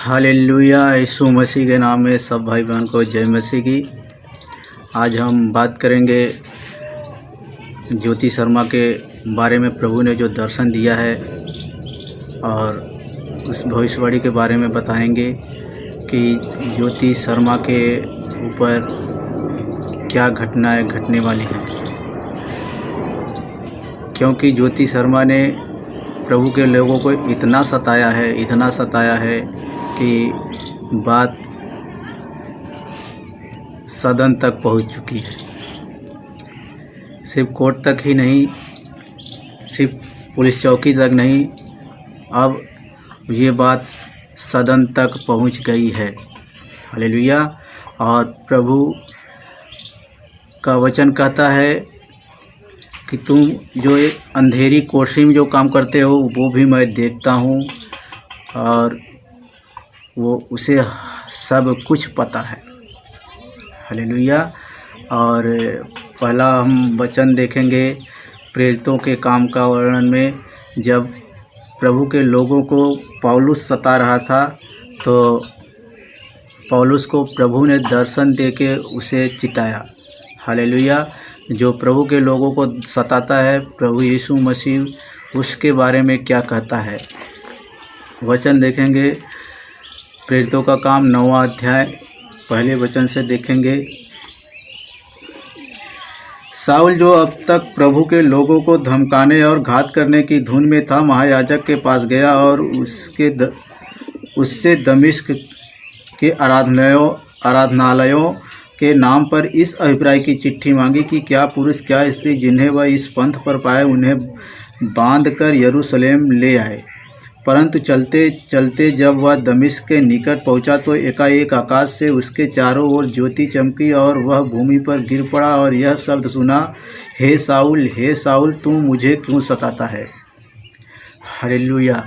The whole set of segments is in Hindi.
हालेलुया। यीशु मसीह के नाम में सब भाई बहन को जय मसीह की। आज हम बात करेंगे ज्योति शर्मा के बारे में। प्रभु ने जो दर्शन दिया है और उस भविष्यवाणी के बारे में बताएंगे कि ज्योति शर्मा के ऊपर क्या घटनाएं घटने वाली हैं, क्योंकि ज्योति शर्मा ने प्रभु के लोगों को इतना सताया है कि बात सदन तक पहुंच चुकी है। सिर्फ कोर्ट तक ही नहीं, सिर्फ पुलिस चौकी तक नहीं, अब ये बात सदन तक पहुंच गई है। हालेलुया। और प्रभु का वचन कहता है कि तुम जो एक अंधेरी कोठरी में जो काम करते हो वो भी मैं देखता हूँ, और वो उसे सब कुछ पता है। हालेलुया। और पहला हम वचन देखेंगे प्रेरितों के काम का वर्णन में। जब प्रभु के लोगों को पौलुस सता रहा था तो पौलुस को प्रभु ने दर्शन देके उसे चिताया। हालेलुया। जो प्रभु के लोगों को सताता है, प्रभु यीशु मसीह उसके बारे में क्या कहता है। वचन देखेंगे प्रेरितों का काम 9वां अध्याय पहले वचन से देखेंगे। शाऊल जो अब तक प्रभु के लोगों को धमकाने और घात करने की धुन में था, महायाजक के पास गया और उससे दमिश्क के आराधनालयों के नाम पर इस अभिप्राय की चिट्ठी मांगी कि क्या पुरुष क्या स्त्री जिन्हें वह इस पंथ पर पाए उन्हें बांधकर यरूशलेम ले आए। परंतु चलते चलते जब वह दमिश्क के निकट पहुंचा तो एकाएक आकाश से उसके चारों ओर ज्योति चमकी और वह भूमि पर गिर पड़ा और यह शब्द सुना, हे साउल तू मुझे क्यों सताता है। हालेलुया।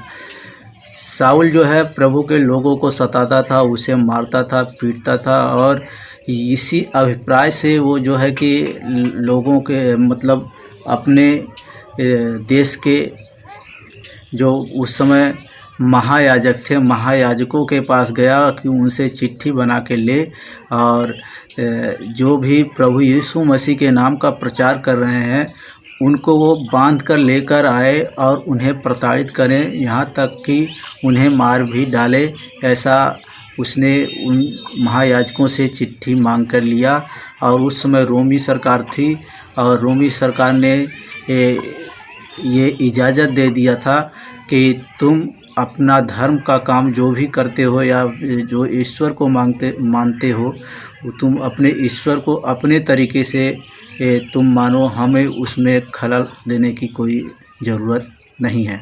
साउल जो है प्रभु के लोगों को सताता था, उसे मारता था, पीटता था, और इसी अभिप्राय से वो जो है कि लोगों के मतलब अपने देश के जो उस समय महायाजक थे, महायाजकों के पास गया कि उनसे चिट्ठी बना के ले, और जो भी प्रभु यीशु मसीह के नाम का प्रचार कर रहे हैं उनको वो बांध कर लेकर आए और उन्हें प्रताड़ित करें, यहाँ तक कि उन्हें मार भी डाले। ऐसा उसने उन महायाजकों से चिट्ठी मांग कर लिया। और उस समय रोमी सरकार थी और रोमी सरकार ने ये इजाज़त दे दिया था कि तुम अपना धर्म का काम जो भी करते हो या जो ईश्वर को मानते हो, तुम अपने ईश्वर को अपने तरीके से तुम मानो, हमें उसमें खलल देने की कोई ज़रूरत नहीं है।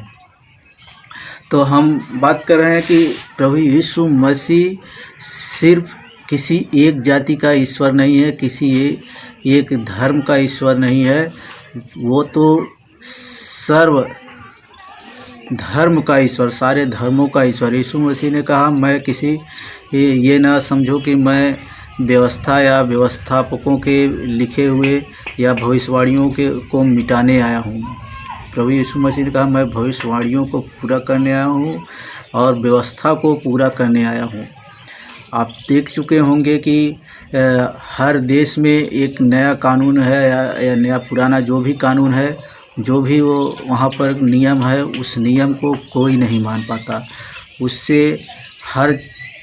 तो हम बात कर रहे हैं कि प्रभु यीशु मसीह सिर्फ किसी एक जाति का ईश्वर नहीं है, किसी एक धर्म का ईश्वर नहीं है, वो तो सर्व धर्म का ईश्वर, सारे धर्मों का ईश्वर। यीशु मसीह ने कहा, मैं किसी ये ना समझो कि मैं व्यवस्था या व्यवस्थापकों के लिखे हुए या भविष्यवाणियों को मिटाने आया हूँ। प्रभु यीशु मसीह ने कहा, मैं भविष्यवाणियों को पूरा करने आया हूँ और व्यवस्था को पूरा करने आया हूँ। आप देख चुके होंगे कि हर देश में एक नया कानून है या नया पुराना जो भी कानून है, जो भी वो वहाँ पर नियम है, उस नियम को कोई नहीं मान पाता। उससे हर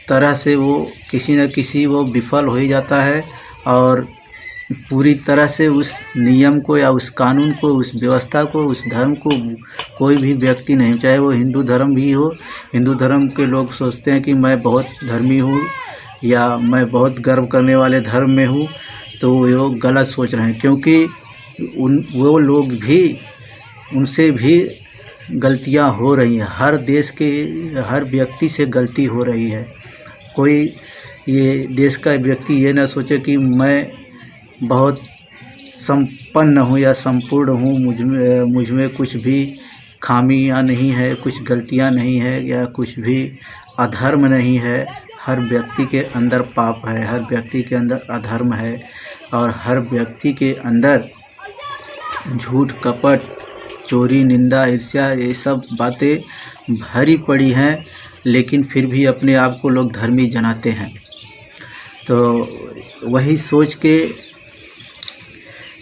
तरह से वो किसी न किसी वो विफल हो ही जाता है, और पूरी तरह से उस नियम को या उस कानून को, उस व्यवस्था को, उस धर्म को कोई भी व्यक्ति नहीं, चाहे वो हिंदू धर्म भी हो। हिंदू धर्म के लोग सोचते हैं कि मैं बहुत धर्मी हूँ या मैं बहुत गर्व करने वाले धर्म में हूँ, तो वो गलत सोच रहे हैं, क्योंकि वो लोग भी, उनसे भी गलतियां हो रही हैं। हर देश के हर व्यक्ति से गलती हो रही है। कोई ये देश का व्यक्ति ये ना सोचे कि मैं बहुत संपन्न हूँ या संपूर्ण हूँ, मुझ में कुछ भी खामियां नहीं है, कुछ गलतियां नहीं है या कुछ भी अधर्म नहीं है। हर व्यक्ति के अंदर पाप है, हर व्यक्ति के अंदर अधर्म है, और हर व्यक्ति के अंदर झूठ, कपट, चोरी, निंदा, ईर्ष्या, ये सब बातें भरी पड़ी हैं। लेकिन फिर भी अपने आप को लोग धर्मी जनाते हैं। तो वही सोच के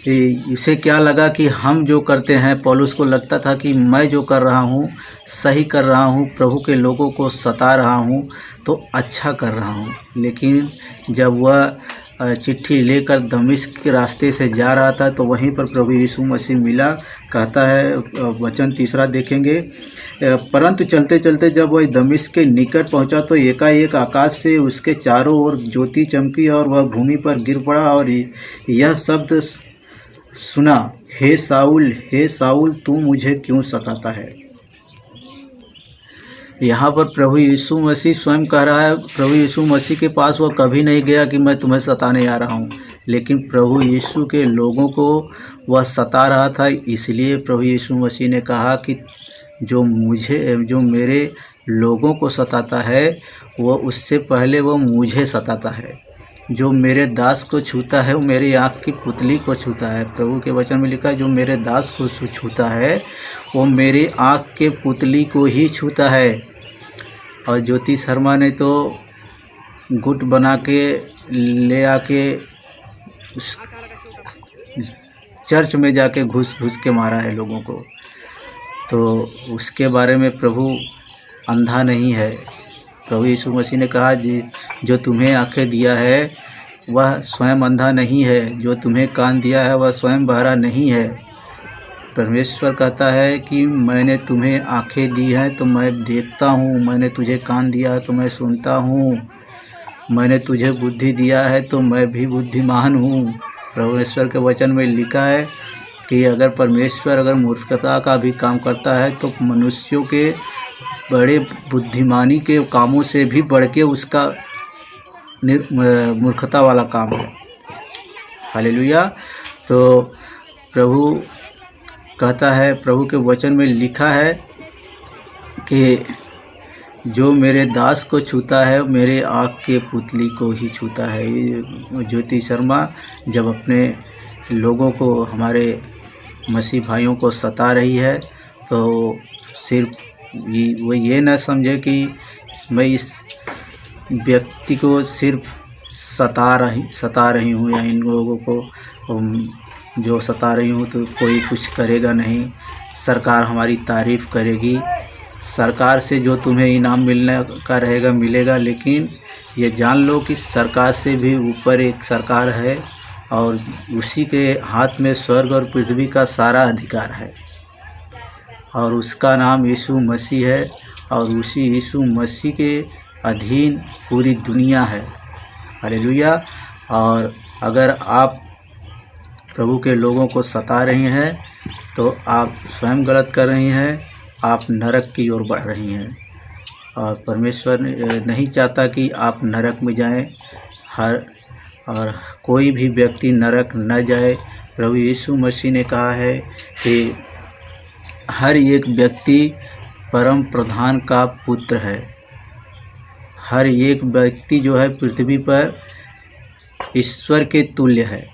इसे क्या लगा कि हम जो करते हैं, पौलुस को लगता था कि मैं जो कर रहा हूँ सही कर रहा हूँ, प्रभु के लोगों को सता रहा हूँ तो अच्छा कर रहा हूँ। लेकिन जब वह चिट्ठी लेकर दमिश्क के रास्ते से जा रहा था तो वहीं पर प्रभु यीशु मसीह मिला। कहता है, वचन 3 देखेंगे, परंतु चलते चलते जब वह दमिश्क के निकट पहुंचा तो एकाएक आकाश से उसके चारों ओर ज्योति चमकी और वह भूमि पर गिर पड़ा और यह शब्द सुना, हे साउल तू मुझे क्यों सताता है। यहाँ पर प्रभु यीशु मसीह स्वयं कह रहा है, प्रभु यीशु मसीह के पास वह कभी नहीं गया कि मैं तुम्हें सताने आ रहा हूँ, लेकिन प्रभु यीशु के लोगों को वह सता रहा था। इसलिए प्रभु यीशु मसीह ने कहा कि जो मेरे लोगों को सताता है वो उससे पहले वो मुझे सताता है। जो मेरे दास को छूता है वो मेरी आँख की पुतली को छूता है। प्रभु के वचन में लिखा है, जो मेरे दास को छूता है वो मेरी आँख के पुतली को ही छूता है। और ज्योति शर्मा ने तो गुट बना के ले आके चर्च में जाके घुस के मारा है लोगों को। तो उसके बारे में प्रभु अंधा नहीं है। प्रभु यीशु मसीह ने कहा, जो तुम्हें आंखें दिया है वह स्वयं अंधा नहीं है, जो तुम्हें कान दिया है वह स्वयं बहरा नहीं है। परमेश्वर कहता है कि मैंने तुम्हें आंखें दी हैं तो मैं देखता हूँ, मैंने तुझे कान दिया है तो मैं सुनता हूँ, मैंने तुझे बुद्धि दिया है तो मैं भी बुद्धिमान हूँ। परमेश्वर के वचन में लिखा है कि अगर मूर्खता का भी काम करता है तो मनुष्यों के बड़े बुद्धिमानी के कामों से भी बढ़ के उसका मूर्खता वाला काम है। हालेलुया। तो प्रभु कहता है, प्रभु के वचन में लिखा है कि जो मेरे दास को छूता है मेरे आँख के पुतली को ही छूता है। ज्योति शर्मा जब अपने लोगों को, हमारे मसीह भाइयों को सता रही है तो सिर्फ वो ये ना समझे कि मैं इस व्यक्ति को सिर्फ सता रही हूँ या इन लोगों को जो सता रही हूँ तो कोई कुछ करेगा नहीं, सरकार हमारी तारीफ़ करेगी, सरकार से जो तुम्हें इनाम मिलने का रहेगा मिलेगा। लेकिन ये जान लो कि सरकार से भी ऊपर एक सरकार है और उसी के हाथ में स्वर्ग और पृथ्वी का सारा अधिकार है और उसका नाम यीशु मसीह है और उसी यीशु मसीह के अधीन पूरी दुनिया है। हालेलुया। और अगर आप प्रभु के लोगों को सता रही हैं तो आप स्वयं गलत कर रही हैं, आप नरक की ओर बढ़ रही हैं और परमेश्वर नहीं चाहता कि आप नरक में जाएं। और कोई भी व्यक्ति नरक न जाए। प्रभु यीशु मसीह ने कहा है कि हर एक व्यक्ति परम प्रधान का पुत्र है। हर एक व्यक्ति जो है पृथ्वी पर ईश्वर के तुल्य है,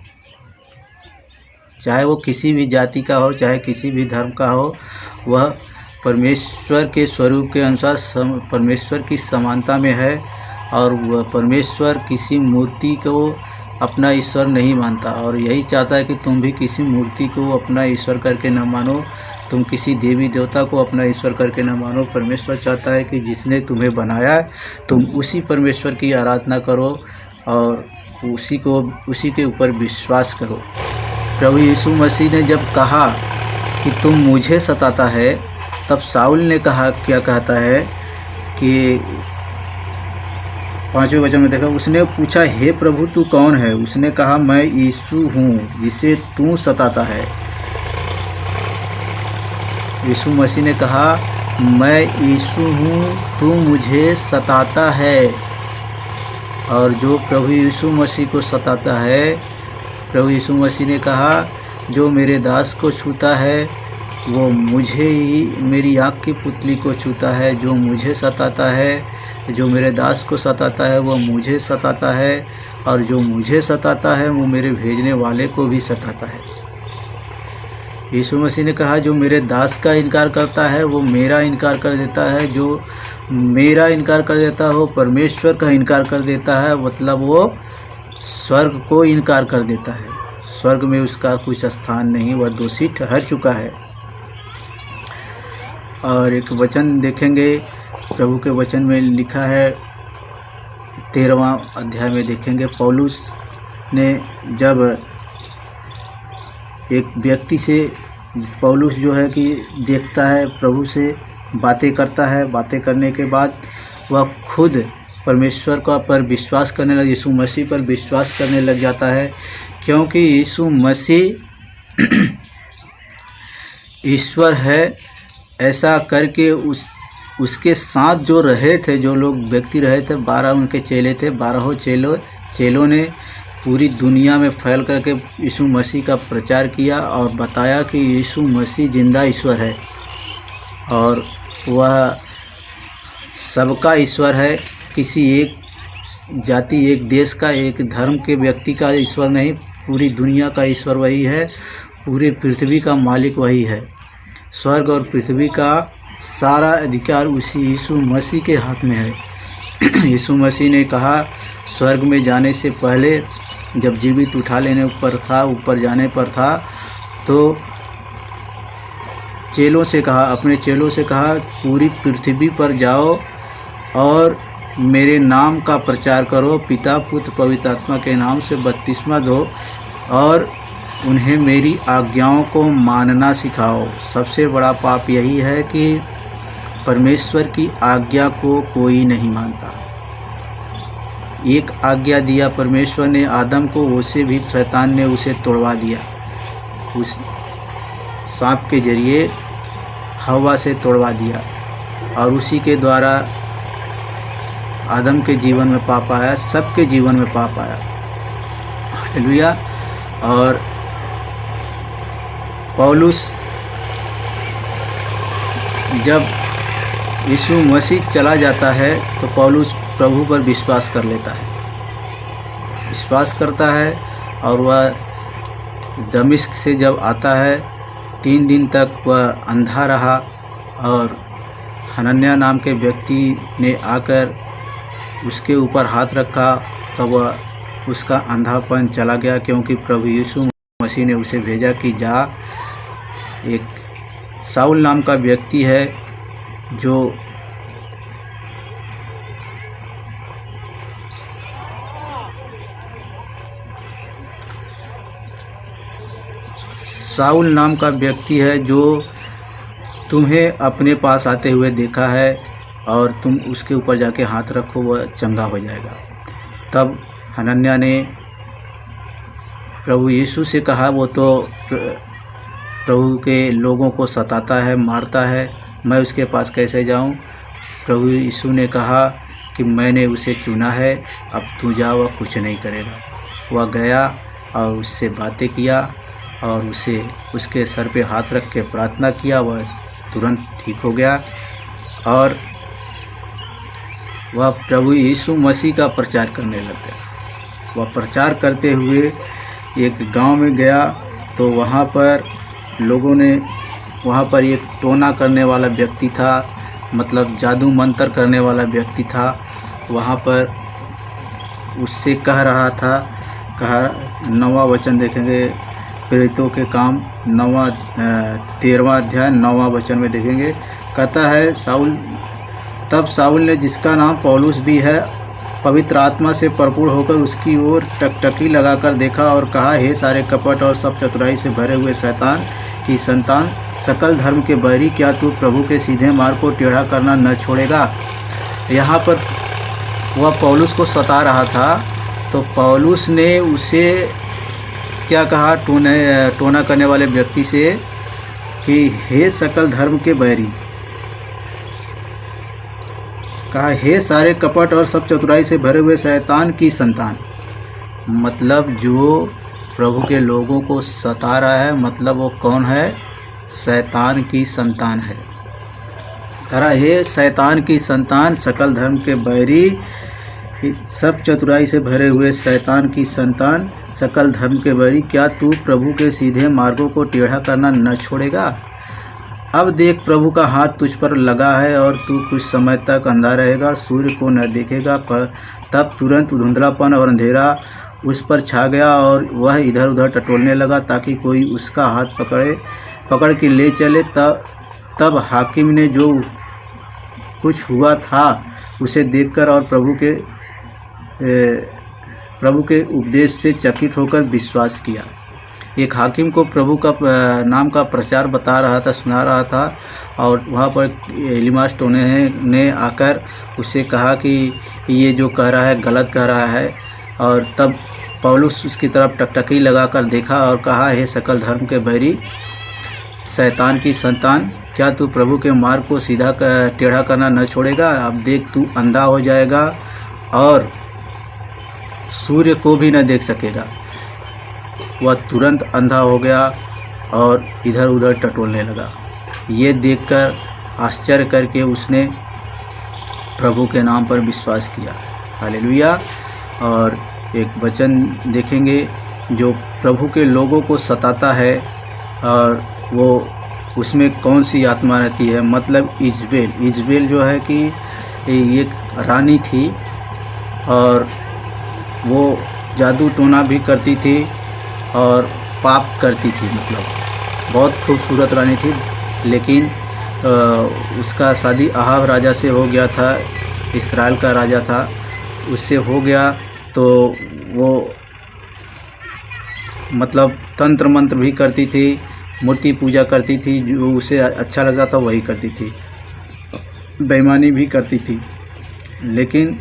चाहे वो किसी भी जाति का हो, चाहे किसी भी धर्म का हो। वह परमेश्वर के स्वरूप के अनुसार परमेश्वर की समानता में है और वह परमेश्वर किसी मूर्ति को अपना ईश्वर नहीं मानता और यही चाहता है कि तुम भी किसी मूर्ति को अपना ईश्वर करके न मानो, तुम किसी देवी देवता को अपना ईश्वर करके न मानो। परमेश्वर चाहता है कि जिसने तुम्हें बनाया है तुम उसी परमेश्वर की आराधना करो और उसी के ऊपर विश्वास करो। प्रभु यीशु मसीह ने जब कहा कि तुम मुझे सताता है तब साउल ने कहा, क्या कहता है कि 5वें वचन में देखा, उसने पूछा, हे प्रभु तू कौन है? उसने कहा, मैं यीशु हूँ जिसे तू सताता है। यीशु मसीह ने कहा, मैं यीशु हूँ, तू मुझे सताता है। और जो प्रभु यीशु मसीह को सताता है, प्रभु यीशु मसीह ने कहा, जो मेरे दास को छूता है वो मुझे ही, मेरी आँख की पुतली को छूता है। जो मुझे सताता है, जो मेरे दास को सताता है वो मुझे सताता है और जो मुझे सताता है वो मेरे भेजने वाले को भी सताता है। यीशु मसीह ने कहा, जो मेरे दास का इनकार करता है वो मेरा इनकार कर देता है, जो मेरा इनकार कर देता हो, परमेश्वर का इनकार कर देता है, मतलब वो स्वर्ग को इनकार कर देता है। स्वर्ग में उसका कुछ स्थान नहीं, वह दोषी ठहर चुका है। और एक वचन देखेंगे, प्रभु के वचन में लिखा है 13वां अध्याय में देखेंगे, पौलुस ने जब एक व्यक्ति से, पौलुस जो है कि देखता है प्रभु से, बातें करता है, बातें करने के बाद वह खुद परमेश्वर का पर विश्वास करने लग, यीशु मसीह पर विश्वास करने लग जाता है, क्योंकि यीशु मसीह ईश्वर है। ऐसा करके उसके साथ जो रहे थे, जो लोग व्यक्ति रहे थे, 12 उनके चेले थे, 12 चेलों ने पूरी दुनिया में फैल करके यीशु मसीह का प्रचार किया और बताया कि यीशु मसीह जिंदा ईश्वर है और वह सबका ईश्वर है। किसी एक जाति, एक देश का, एक धर्म के व्यक्ति का ईश्वर नहीं, पूरी दुनिया का ईश्वर वही है, पूरे पृथ्वी का मालिक वही है। स्वर्ग और पृथ्वी का सारा अधिकार उसी यीशु मसीह के हाथ में है। यीशु मसीह ने कहा, स्वर्ग में जाने से पहले जब जीवित उठा लेने पर था, ऊपर जाने पर था, तो चेलों से कहा, अपने चेलों से कहा, पूरी पृथ्वी पर जाओ और मेरे नाम का प्रचार करो, पिता पुत्र पवित्र आत्मा के नाम से बपतिस्मा दो और उन्हें मेरी आज्ञाओं को मानना सिखाओ। सबसे बड़ा पाप यही है कि परमेश्वर की आज्ञा को कोई नहीं मानता। एक आज्ञा दिया परमेश्वर ने आदम को, उसे भी शैतान ने उसे तोड़वा दिया, उस सांप के जरिए हवा से तोड़वा दिया और उसी के द्वारा आदम के जीवन में पाप आया, सबके जीवन में पाप आया। हालेलुया। और पौलुस जब यीशु मसीह चला जाता है तो पौलुस प्रभु पर विश्वास कर लेता है, विश्वास करता है और वह दमिश्क से जब आता है 3 दिन तक वह अंधा रहा और हनन्याह नाम के व्यक्ति ने आकर उसके ऊपर हाथ रखा तो वह उसका अंधापन चला गया, क्योंकि प्रभु यीशु मसीह ने उसे भेजा कि जा, एक साउल नाम का व्यक्ति है जो तुम्हें अपने पास आते हुए देखा है और तुम उसके ऊपर जाके हाथ रखो, वह चंगा हो जाएगा। तब हनन्याह ने प्रभु यीशु से कहा, वो तो प्रभु के लोगों को सताता है, मारता है, मैं उसके पास कैसे जाऊं? प्रभु यीशु ने कहा कि मैंने उसे चुना है, अब तू जा, वह कुछ नहीं करेगा। वह गया और उससे बातें किया और उसे उसके सर पे हाथ रख के प्रार्थना किया, वह तुरंत ठीक हो गया और वह प्रभु यीशु मसीह का प्रचार करने लग गया। वह प्रचार करते हुए एक गांव में गया तो वहाँ पर लोगों ने, वहाँ पर एक टोना करने वाला व्यक्ति था, मतलब जादू मंत्र करने वाला व्यक्ति था, वहाँ पर उससे कह रहा था, 9वां वचन देखेंगे, प्रेरितों के काम 13वां अध्याय 9वां वचन में देखेंगे। कहता है, तब साउल ने, जिसका नाम पौलुस भी है, पवित्र आत्मा से भरपूर होकर उसकी ओर टकटकी लगाकर देखा और कहा, हे सारे कपट और सब चतुराई से भरे हुए शैतान की संतान, सकल धर्म के बैरी, क्या तू प्रभु के सीधे मार्ग को टेढ़ा करना न छोड़ेगा? यहाँ पर वह पौलुस को सता रहा था, तो पौलुस ने उसे क्या कहा, टोना करने वाले व्यक्ति से कि हे सकल धर्म के बैरी, कहा, हे सारे कपट और सब चतुराई से भरे हुए शैतान की संतान। मतलब जो प्रभु के लोगों को सता रहा है, मतलब वो कौन है? शैतान की संतान है। कहा, हे शैतान की संतान, सकल धर्म के बैरी, सब चतुराई से भरे हुए शैतान की संतान, सकल धर्म के बैरी, क्या तू प्रभु के सीधे मार्गों को टेढ़ा करना न छोड़ेगा? अब देख प्रभु का हाथ तुझ पर लगा है और तू कुछ समय तक अंधा रहेगा, सूर्य को न देखेगा। पर तब तुरंत धुंधलापन और अंधेरा उस पर छा गया और वह इधर उधर टटोलने लगा ताकि कोई उसका हाथ पकड़ के ले चले। तब हाकिम ने जो कुछ हुआ था उसे देखकर और प्रभु के उपदेश से चकित होकर विश्वास किया। एक हाकिम को प्रभु का नाम का प्रचार सुना रहा था और वहाँ पर एलीमास टोने ने आकर उससे कहा कि ये जो कह रहा है गलत कह रहा है। और तब पौलुस उसकी तरफ टकटकी लगाकर देखा और कहा, हे सकल धर्म के बैरी, शैतान की संतान, क्या तू प्रभु के मार्ग को सीधा टेढ़ा करना न छोड़ेगा? अब देख तू अंधा हो जाएगा और सूर्य को भी न देख सकेगा। वह तुरंत अंधा हो गया और इधर उधर टटोलने लगा। ये देखकर आश्चर्य करके उसने प्रभु के नाम पर विश्वास किया। हालेलुया। और एक वचन देखेंगे जो प्रभु के लोगों को सताता है और वो उसमें कौन सी आत्मा रहती है, मतलब इजबेल जो है कि एक रानी थी और वो जादू टोना भी करती थी और पाप करती थी, मतलब बहुत खूबसूरत रानी थी। लेकिन उसका शादी अहाब राजा से हो गया था, इस्राएल का राजा था, उससे हो गया। तो वो मतलब तंत्र मंत्र भी करती थी, मूर्ति पूजा करती थी, जो उसे अच्छा लगता था वही करती थी, बेईमानी भी करती थी। लेकिन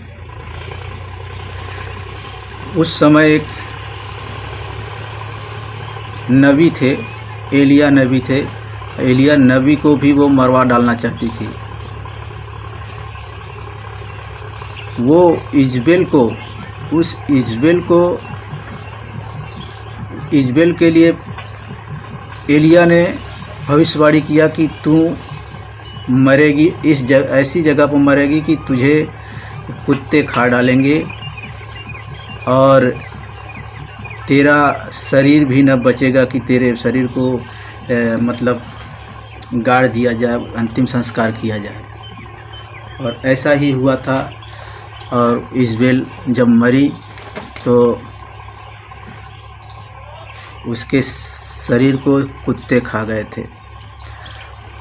उस समय एक नबी थे, एलिया नबी थे। एलिया नबी को भी वो मरवा डालना चाहती थी। वो इजबेल के लिए एलिया ने भविष्यवाणी किया कि तू मरेगी, ऐसी जगह पर मरेगी कि तुझे कुत्ते खा डालेंगे और तेरा शरीर भी न बचेगा कि तेरे शरीर को मतलब गाड़ दिया जाए, अंतिम संस्कार किया जाए। और ऐसा ही हुआ था। और इजबेल जब मरी तो उसके शरीर को कुत्ते खा गए थे।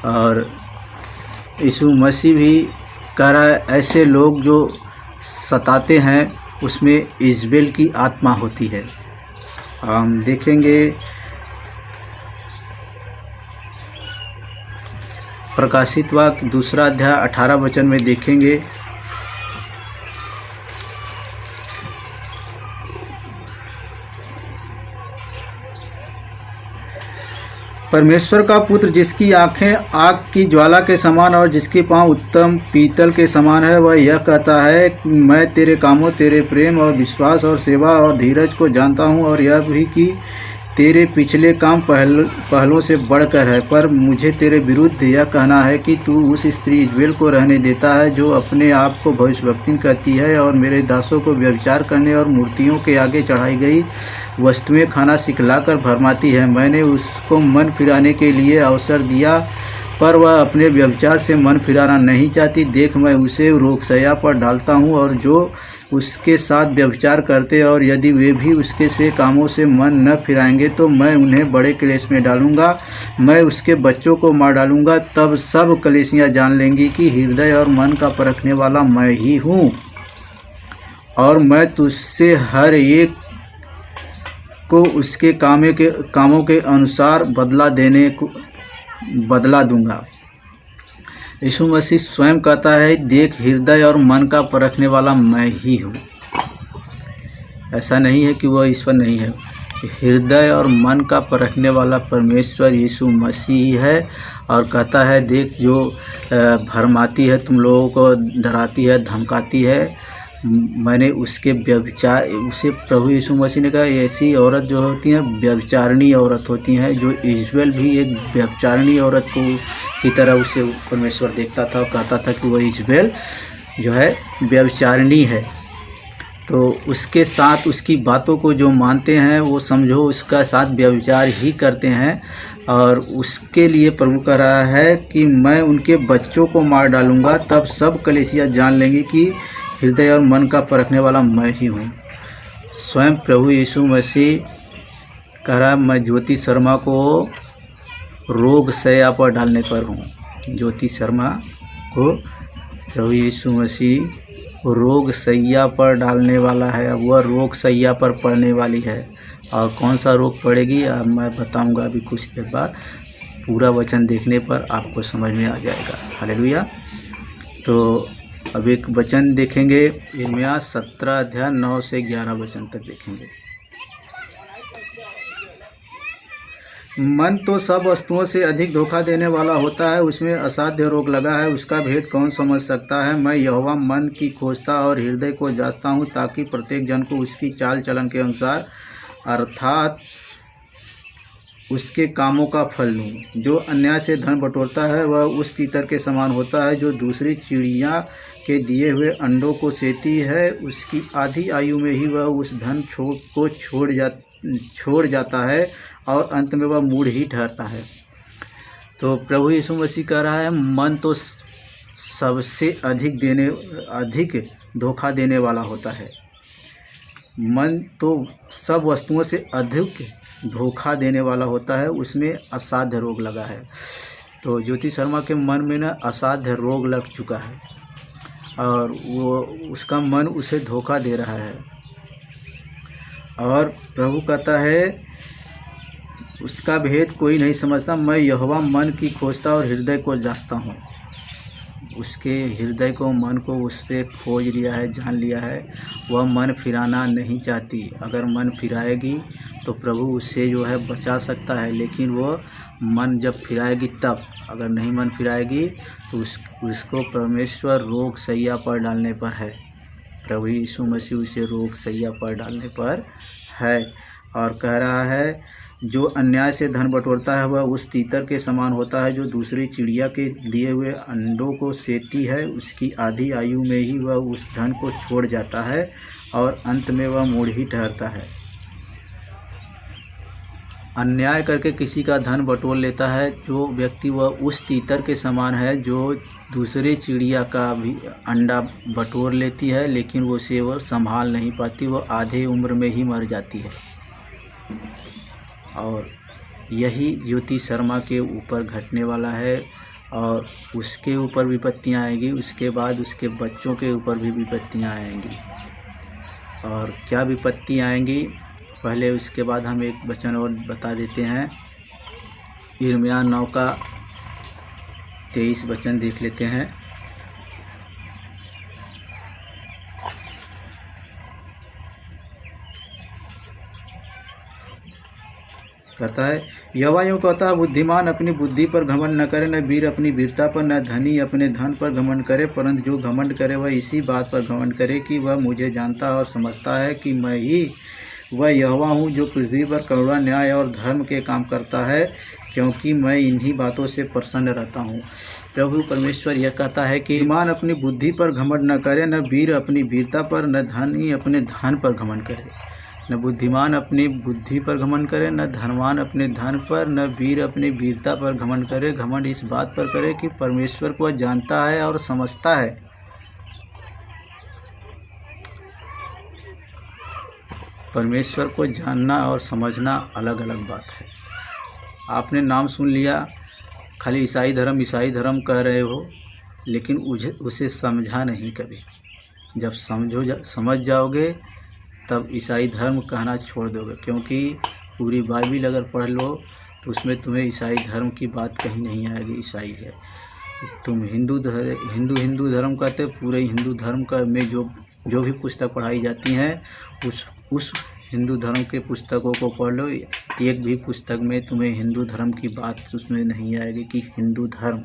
और यीशु मसीह भी कह रहा है, ऐसे लोग जो सताते हैं उसमें इजबेल की आत्मा होती है। हम देखेंगे प्रकाशित वाक्य 2 अध्याय 18 वचन में देखेंगे, परमेश्वर का पुत्र जिसकी आँखें आग की ज्वाला के समान और जिसके पांव उत्तम पीतल के समान है, वह यह कहता है, मैं तेरे कामों, तेरे प्रेम और विश्वास और सेवा और धीरज को जानता हूँ और यह भी कि तेरे पिछले काम पहलों से बढ़कर है। पर मुझे तेरे विरुद्ध यह कहना है कि तू उस स्त्री इजबेल को रहने देता है जो अपने आप को भविष्यवक्ता कहती है और मेरे दासों को व्यभिचार करने और मूर्तियों के आगे चढ़ाई गई वस्तुएं खाना सिखलाकर भरमाती है। मैंने उसको मन फिराने के लिए अवसर दिया पर वह अपने व्यभिचार से मन फिराना नहीं चाहती। देख, मैं उसे रोगशैया पर डालता हूँ और जो उसके साथ व्यभिचार करते और यदि वे भी उसके से कामों से मन न फिराएंगे तो मैं उन्हें बड़े क्लेश में डालूंगा। मैं उसके बच्चों को मार डालूंगा। तब सब कलीसियाँ जान लेंगी कि हृदय और मन का परखने वाला मैं ही हूँ और मैं तुझसे हर एक को उसके कामों के अनुसार बदला दूंगा। यीशु मसीह स्वयं कहता है, देख, हृदय और मन का परखने वाला मैं ही हूँ। ऐसा नहीं है कि वह ईश्वर नहीं है। हृदय और मन का परखने वाला परमेश्वर यीशु मसीह है। और कहता है, देख, जो भरमाती है, तुम लोगों को डराती है, धमकाती है, मैंने उसके व्यभिचार उसे प्रभु यीशु मसीह ने कहा, ऐसी औरत जो होती हैं व्यभिचारिणी औरत होती हैं। जो इजबेल भी एक व्यभिचारिणी औरत की तरह उसे परमेश्वर देखता था और कहता था कि वह इजबेल जो है व्यभिचारिणी है। तो उसके साथ उसकी बातों को जो मानते हैं वो समझो उसका साथ व्यभिचार ही करते हैं। और उसके लिए प्रभु कह रहा है कि मैं उनके बच्चों को मार डालूँगा, तब सब कलीसिया जान लेंगी कि हृदय और मन का परखने वाला मैं ही हूँ। स्वयं प्रभु यीशु मसीह कह रहा है मैं ज्योति शर्मा को रोग शैया पर डालने पर हूँ। ज्योति शर्मा को प्रभु यीशु मसीह रोग शैया पर डालने वाला है। अब वह रोग शैया पर पड़ने वाली है, और कौन सा रोग पड़ेगी अब मैं बताऊंगा अभी कुछ देर बाद। पूरा वचन देखने पर आपको समझ में आ जाएगा। हालेलुया। तो अब एक वचन देखेंगे, यिर्मयाह 17 अध्याय 9 से 11 वचन तक देखेंगे। मन तो सब वस्तुओं से अधिक धोखा देने वाला होता है, उसमें असाध्य रोग लगा है, उसका भेद कौन समझ सकता है। मैं यहोवा मन की खोजता और हृदय को जांचता हूँ, ताकि प्रत्येक जन को उसकी चाल चलन के अनुसार अर्थात उसके कामों का फल दूँ। जो अन्याय से धन बटोरता है वह उस तीतर के समान होता है जो दूसरी चिड़िया के दिए हुए अंडों को सेती है। उसकी आधी आयु में ही वह उस धन को छोड़ जाता है और अंत में वह मूढ़ ही ठहरता है। तो प्रभु यीशु मसीह कह रहा है मन तो सबसे अधिक धोखा देने वाला होता है। मन तो सब वस्तुओं से अधिक धोखा देने वाला होता है, उसमें असाध्य रोग लगा है। तो ज्योति शर्मा के मन में ना असाध्य रोग लग चुका है, और वो उसका मन उसे धोखा दे रहा है। और प्रभु कहता है उसका भेद कोई नहीं समझता। मैं यहोवा मन की खोजता और हृदय को जांचता हूँ। उसके हृदय को, मन को उससे खोज लिया है, जान लिया है। वह मन फिराना नहीं चाहती। अगर मन फिराएगी तो प्रभु उससे जो है बचा सकता है, लेकिन वो मन जब फिराएगी तब। अगर नहीं मन फिराएगी तो उसको परमेश्वर रोग शैया पर डालने पर है। प्रभु यीशु मसीह उसे रोग शैया पर डालने पर है। और कह रहा है जो अन्याय से धन बटोरता है वह उस तीतर के समान होता है जो दूसरी चिड़िया के दिए हुए अंडों को सेती है। उसकी आधी आयु में ही वह उस धन को छोड़ जाता है और अंत में वह मूढ़ ही ठहरता है। अन्याय करके किसी का धन बटोर लेता है जो व्यक्ति, वह उस तीतर के समान है जो दूसरे चिड़िया का भी अंडा बटोर लेती है, लेकिन उसे वह संभाल नहीं पाती। वह आधे उम्र में ही मर जाती है। और यही ज्योति शर्मा के ऊपर घटने वाला है, और उसके ऊपर विपत्तियाँ आएंगी। उसके बाद उसके बच्चों के ऊपर भी विपत्तियाँ आएंगी। और क्या विपत्ति आएंगी, पहले उसके बाद हम एक वचन और बता देते हैं। यिर्मयाह 9 का 23 वचन देख लेते हैं। कहता है यहोवा यूँ कहता है, बुद्धिमान अपनी बुद्धि पर घमंड न करे, न वीर अपनी वीरता पर, न धनी अपने धन पर घमंड करे, परंतु जो घमंड करे वह इसी बात पर घमंड करे कि वह मुझे जानता और समझता है कि मैं ही वह यहोवा हूँ जो पृथ्वी पर करुणा, न्याय और धर्म के काम करता है, क्योंकि मैं इन्हीं बातों से प्रसन्न रहता हूँ। प्रभु परमेश्वर यह कहता है कि बुद्धिमान अपनी बुद्धि पर घमंड न करे, न वीर अपनी वीरता पर, न धनी अपने धन पर घमंड करे। न बुद्धिमान अपनी बुद्धि पर घमंड करे, न धनवान अपने धन पर, न वीर अपनी वीरता पर घमंड करे। घमंड इस बात पर करे कि परमेश्वर को जानता है और समझता है। परमेश्वर को जानना और समझना अलग अलग बात है। आपने नाम सुन लिया, खाली ईसाई धर्म कह रहे हो, लेकिन उसे समझा नहीं कभी। जब समझ जाओगे तब ईसाई धर्म कहना छोड़ दोगे, क्योंकि पूरी बाइबिल अगर पढ़ लो तो उसमें तुम्हें ईसाई धर्म की बात कहीं नहीं आएगी। ईसाई है, तुम हिंदू धर्म कहते, पूरे हिंदू धर्म का में जो भी पुस्तक पढ़ाई जाती हैं उस हिंदू धर्म के पुस्तकों को पढ़ लो। एक भी पुस्तक में तुम्हें हिंदू धर्म की बात उसमें नहीं आएगी कि हिंदू धर्म।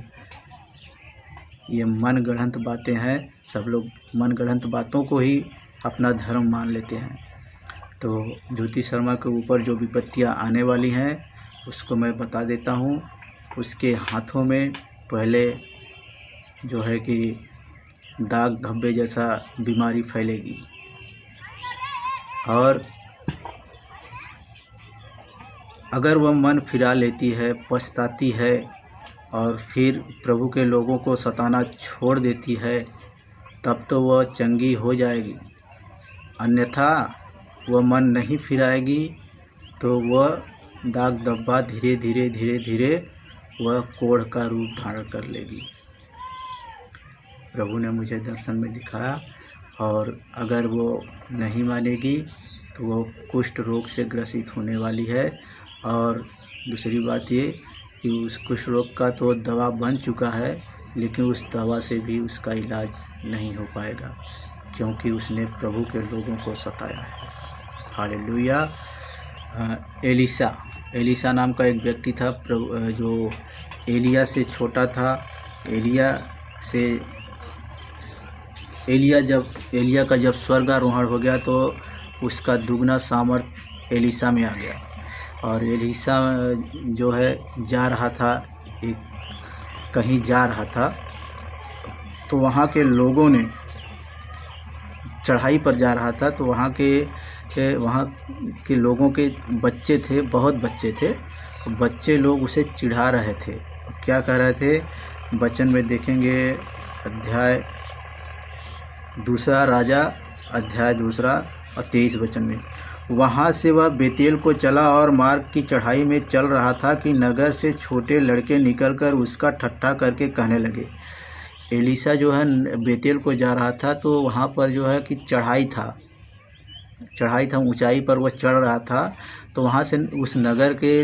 ये मन गढ़ंत बातें हैं। सब लोग मन गढ़ंत बातों को ही अपना धर्म मान लेते हैं। तो ज्योति शर्मा के ऊपर जो विपत्तियां आने वाली हैं उसको मैं बता देता हूँ। उसके हाथों में पहले जो है कि दाग धब्बे जैसा बीमारी फैलेगी, और अगर वह मन फिरा लेती है, पछताती है और फिर प्रभु के लोगों को सताना छोड़ देती है, तब तो वह चंगी हो जाएगी। अन्यथा वह मन नहीं फिराएगी तो वह दाग धब्बा धीरे धीरे वह कोढ़ का रूप धारण कर लेगी। प्रभु ने मुझे दर्शन में दिखाया, और अगर वो नहीं मानेगी तो वो कुष्ठ रोग से ग्रसित होने वाली है। और दूसरी बात ये कि उस कुष्ठ रोग का तो दवा बन चुका है, लेकिन उस दवा से भी उसका इलाज नहीं हो पाएगा, क्योंकि उसने प्रभु के लोगों को सताया है। हालेलुया। एलीशा नाम का एक व्यक्ति था, जो एलिया से छोटा था। एलिया का जब स्वर्गारोहण हो गया तो उसका दुगना सामर्थ एलीशा में आ गया। और एलीशा जो है कहीं जा रहा था, तो वहाँ के लोगों ने चढ़ाई पर जा रहा था, तो वहाँ के लोगों के बच्चे थे, बहुत बच्चे थे। बच्चे लोग उसे चिढ़ा रहे थे। क्या कह रहे थे? वचन में देखेंगे, अध्याय 2 राजा अध्याय 2 और 23 वचन में। वहाँ से वह बेतेल को चला और मार्ग की चढ़ाई में चल रहा था कि नगर से छोटे लड़के निकलकर उसका ठट्ठा करके कहने लगे। एलीशा जो है बेतेल को जा रहा था, तो वहाँ पर जो है कि चढ़ाई था, ऊंचाई पर वह चढ़ रहा था। तो वहाँ से उस नगर के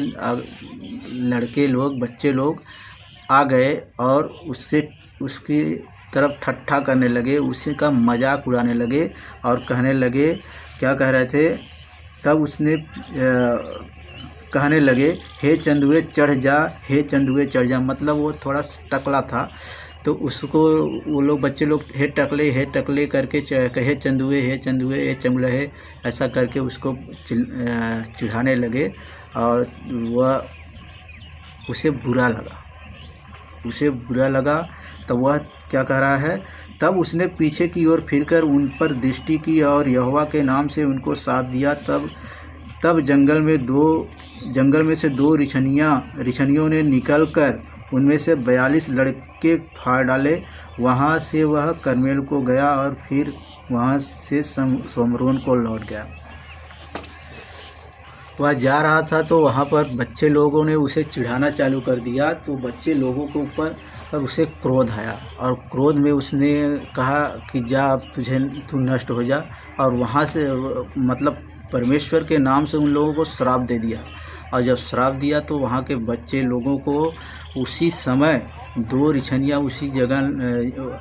लड़के लोग, बच्चे लोग आ गए और उसकी तरफ ठट्ठा करने लगे, उसी का मजाक उड़ाने लगे और कहने लगे, क्या कह रहे थे? तब उसने कहने लगे, हे चंदुए चढ़ जा, हे चंदुए चढ़ जा। मतलब वो थोड़ा टकला था, तो उसको वो लोग, बच्चे लोग हे टकले करके हे चंदुए, हे चंगुलहे, ऐसा करके उसको चिढ़ाने लगे। और वह उसे बुरा लगा। तो वह क्या कह रहा है? तब उसने पीछे की ओर फिरकर उन पर दृष्टि की और यहोवा के नाम से उनको शाप दिया। तब जंगल में से 2 रिछनियों ने निकलकर उनमें से 42 लड़के फाड़ डाले। वहाँ से वह कर्मेल को गया और फिर वहाँ से सोमरोन को लौट गया। वह जा रहा था तो वहाँ पर बच्चे लोगों ने उसे चिढ़ाना चालू कर दिया। तो बच्चे लोगों के ऊपर उसे क्रोध आया, और क्रोध में उसने कहा कि जा, अब तू नष्ट हो जा। और वहाँ से मतलब परमेश्वर के नाम से उन लोगों को श्राप दे दिया। और जब श्राप दिया तो वहाँ के बच्चे लोगों को उसी समय 2 रिछनियाँ उसी जगह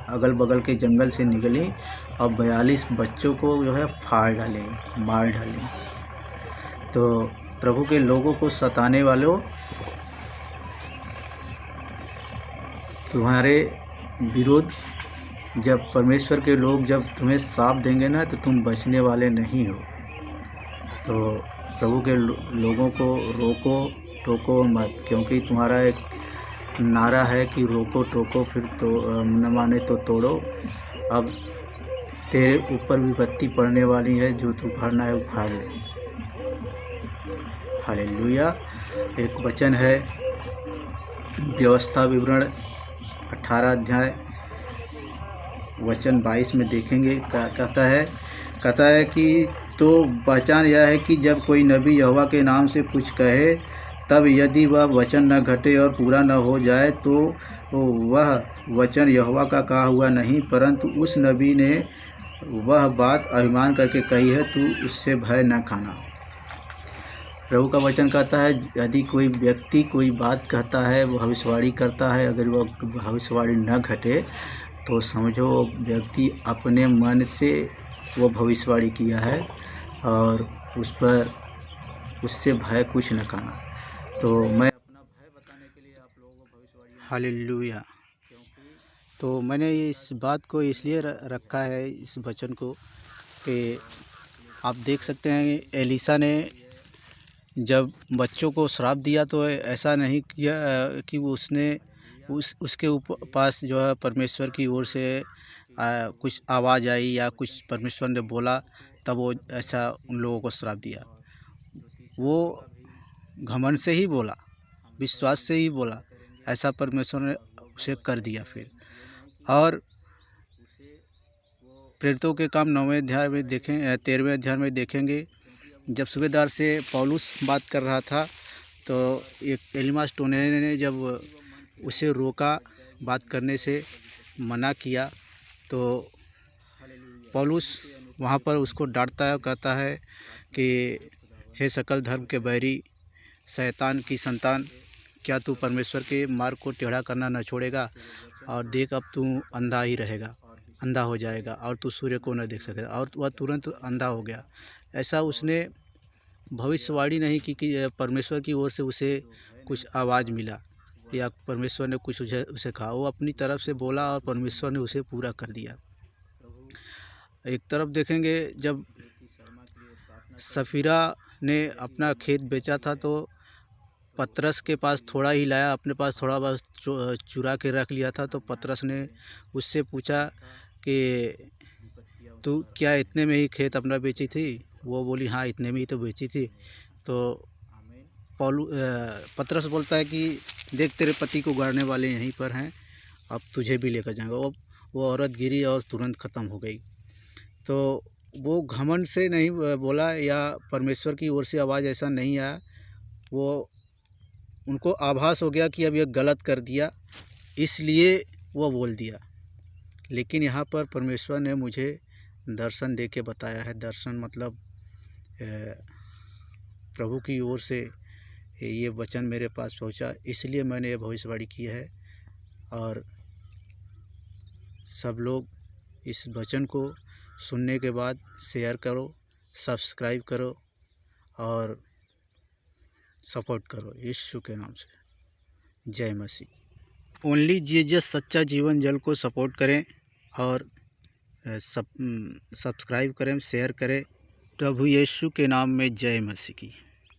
अगल बगल के जंगल से निकली और 42 बच्चों को जो है मार डाले। तो प्रभु के लोगों को सताने वालों, तुम्हारे विरोध जब परमेश्वर के लोग जब तुम्हें साप देंगे ना, तो तुम बचने वाले नहीं हो। तो प्रभु के लोगों को रोको टोको मत, क्योंकि तुम्हारा एक नारा है कि रोको टोको फिर तो न माने तो तोड़ो। अब तेरे ऊपर विपत्ति पड़ने वाली है, जो तू उखाड़ना है उखाड़ ले। हालेलुया। एक वचन है व्यवस्था विवरण 18 अध्याय वचन 22 में देखेंगे। कहता है कि तो पहचान यह है कि जब कोई नबी यहोवा के नाम से कुछ कहे, तब यदि वह वचन न घटे और पूरा न हो जाए, तो वह वचन यहोवा का कहा हुआ नहीं, परंतु उस नबी ने वह बात अभिमान करके कही है, तू उससे भय न खाना। प्रभु का वचन कहता है, यदि कोई व्यक्ति कोई बात कहता है, भविष्यवाणी करता है, अगर वह भविष्यवाणी न घटे, तो समझो व्यक्ति अपने मन से वो भविष्यवाणी किया है और उससे भय कुछ न खाना। तो मैं अपना भय बताने के लिए आप लोगों को भविष्यवाणी। हालेलुया। तो मैंने इस बात को इसलिए रखा है, इस वचन को, कि आप देख सकते हैं एलीशा ने जब बच्चों को श्राप दिया तो ऐसा नहीं किया कि उसने उसके पास जो है परमेश्वर की ओर से कुछ आवाज़ आई या कुछ परमेश्वर ने बोला, तब वो ऐसा उन लोगों को श्राप दिया। वो घमंड से ही बोला, विश्वास से ही बोला, ऐसा परमेश्वर ने उसे कर दिया फिर। और प्रेरितों के काम 9वें अध्याय में देखें, 13वें अध्याय में देखेंगे, जब सूबेदार से पौलुस बात कर रहा था तो एक एलीमास टोलेमी ने जब उसे रोका, बात करने से मना किया, तो पौलुस वहाँ पर उसको डांटता है, कहता है कि हे सकल धर्म के बैरी, शैतान की संतान, क्या तू परमेश्वर के मार्ग को टेढ़ा करना न छोड़ेगा? और देख, अब तू अंधा ही रहेगा, अंधा हो जाएगा और तू सूर्य को न देख सकेगा। और वह तुरंत अंधा हो गया। ऐसा उसने भविष्यवाणी नहीं की कि परमेश्वर की ओर से उसे कुछ आवाज़ मिला या परमेश्वर ने कुछ उसे कहा। वो अपनी तरफ से बोला और परमेश्वर ने उसे पूरा कर दिया। एक तरफ देखेंगे, जब सफीरा ने अपना खेत बेचा था तो पतरस के पास थोड़ा ही लाया, अपने पास थोड़ा बस चुरा के रख लिया था। तो पतरस ने उससे पूछा कि तू क्या इतने में ही खेत अपना बेची थी? वो बोली हाँ, इतने में ही तो बेची थी। तो पतरस बोलता है कि देख, तेरे पति को गाड़ने वाले यहीं पर हैं, अब तुझे भी लेकर जाएंगे। वो औरत गिरी और तुरंत ख़त्म हो गई। तो वो घमंड से नहीं बोला या परमेश्वर की ओर से आवाज़ ऐसा नहीं आया। वो उनको आभास हो गया कि अब यह गलत कर दिया, इसलिए वो बोल दिया। लेकिन यहाँ पर परमेश्वर ने मुझे दर्शन दे के बताया है। दर्शन मतलब प्रभु की ओर से ये वचन मेरे पास पहुँचा, इसलिए मैंने ये भविष्यवाणी की है। और सब लोग इस वचन को सुनने के बाद शेयर करो, सब्सक्राइब करो और सपोर्ट करो। यीशु के नाम से जय मसीह। ओनली जीसस सच्चा जीवन जल को सपोर्ट करें और सब्सक्राइब करें, शेयर करें। प्रभु यीशु के नाम में जय मसीह की।